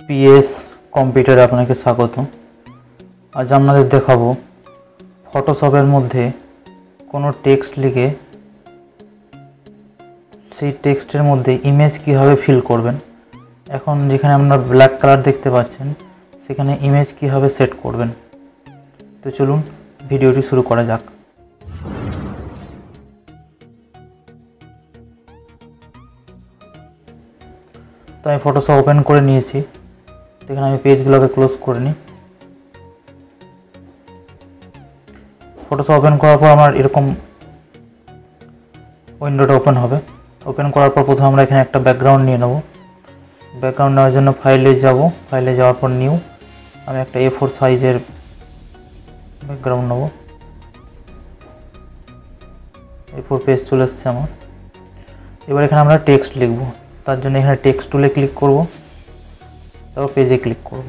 PS কম্পিউটারে আপনাকে স্বাগত। আজ আপনাদের দেখাবো ফটোশপের মধ্যে কোনো টেক্সট লিখে সেই টেক্সটের মধ্যে ইমেজ কীভাবে ফিল করবেন। এখন যেখানে আপনারা ব্ল্যাক কালার দেখতে পাচ্ছেন সেখানে ইমেজ কীভাবে সেট করবেন। তো চলুন ভিডিওটি শুরু করা যাক। তো আমি ফটোশপ ওপেন করে নিয়েছি। এখানে আমি পেজগুলোকে ক্লোজ করে নিই। ফটোশপ ওপেন করার পর আমার এরকম উইন্ডোটা ওপেন হবে। ওপেন করার পর প্রথমে আমরা এখানে একটা ব্যাকগ্রাউন্ড নিয়ে নেব। ব্যাকগ্রাউন্ড নেওয়ার জন্য ফাইলে যাব, ফাইলে যাওয়ার পর নিউ, আমি একটা A4 সাইজের ব্যাকগ্রাউন্ড নেব। A4 পেজ চলে এসছে আমার। এবার এখানে আমরা টেক্সট লিখব। তার জন্য এখানে টেক্সট টুলে ক্লিক করব, তারপর পেজে ক্লিক করব।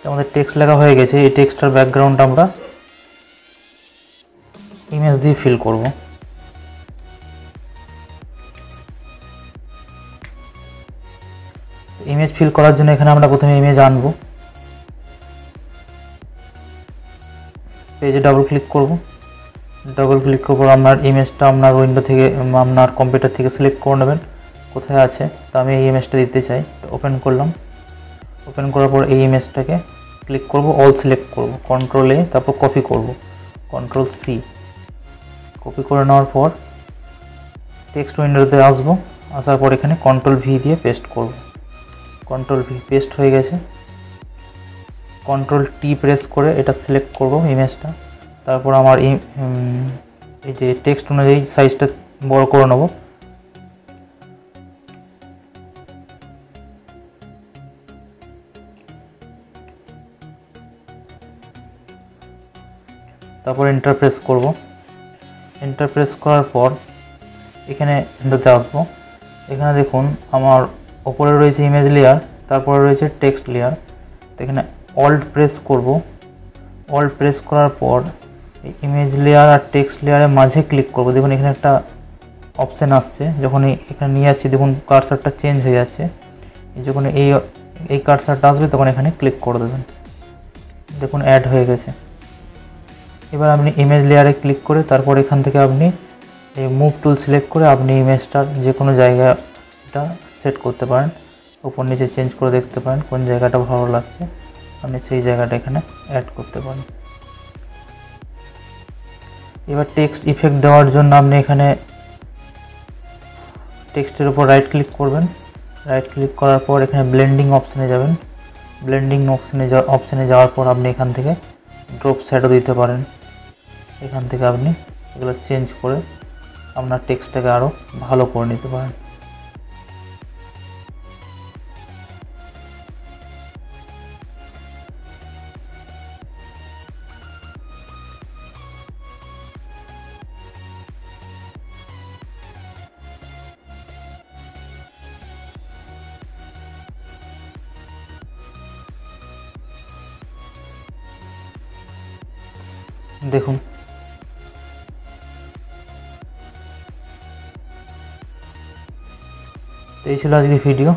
আমাদের টেক্সট লেখা হয়ে গেছে। এই টেক্সটার ব্যাকগ্রাউন্ড আমরা ইমেজ দিয়ে ফিল করব। ইমেজ ফিল করার জন্য এখানে আমরা প্রথমে ইমেজ আনবো। পেজে ডাবল ক্লিক করব। ডাবল ক্লিক করার পর আপনার ইমেজটা আপনার উইন্ডো থেকে, আপনার কম্পিউটার থেকে সিলেক্ট করে নেবেন কোথায় আছে। তো আমি এই ইমেজটা দিতে চাই। ওপেন করলাম। ওপেন করার পর এই ইমেজটাকে ক্লিক করব, অল সিলেক্ট করব, কন্ট্রোল A, তারপর কপি করব, কন্ট্রোল C। কপি করে নেওয়ার পর টেক্সট উইন্ডোতে আসবো। আসার পর এখানে কন্ট্রোল V দিয়ে পেস্ট করব। কন্ট্রোল V পেস্ট হয়ে গেছে। কন্ট্রোল T প্রেস করে এটা সিলেক্ট করব ইমেজটা। তারপর আমার এই যে টেক্সট অনুযায়ী সাইজটা বড় করে নেব। তারপর এন্টার প্রেস করব। এন্টার প্রেস করার পর এখানে উইন্ডোতে আসবো। এখানে দেখুন আমার ওপরে রয়েছে ইমেজ লেয়ার, তারপরে রয়েছে টেক্সট লেয়ার। তো এখানে অল্ট প্রেস করব। অল্ট প্রেস করার পর ইমেজ লেয়ার আর টেক্সট লেয়ারের মাঝে ক্লিক করব। দেখুন এখানে একটা অপশান আসছে। যখন এখানে নিয়ে যাচ্ছি দেখুন কার্সারটা চেঞ্জ হয়ে যাচ্ছে। যখন এই কার্সারটা আসবে তখন এখানে ক্লিক করে দেবেন। দেখুন অ্যাড হয়ে গেছে। এবার আপনি ইমেজ লেয়ারে ক্লিক করে তারপর এখান থেকে আপনি এই মুভ টুল সিলেক্ট করে আপনি ইমেজটার যে কোনো জায়গাটা সেট করতে পারেন। উপর নিচে চেঞ্জ করে দেখতে পারেন কোন জায়গাটা ভালো লাগছে, আপনি সেই জায়গাটা এখানে অ্যাড করতে পারেন। এবার টেক্সট ইফেক্ট দেওয়ার জন্য আপনি এখানে টেক্সটের উপর রাইট ক্লিক করবেন। রাইট ক্লিক করার পর এখানে ব্লেন্ডিং অপশানে যাবেন। ব্লেন্ডিং অপশানে যাওয়ার পর আপনি এখান থেকে ড্রপ শ্যাডো দিতে পারেন। এখান থেকে আপনি এগুলো চেঞ্জ করে আপনার টেক্সটটাকে আরও ভালো করে নিতে পারেন। দেখুন তো এই ছিল আজকের ভিডিও।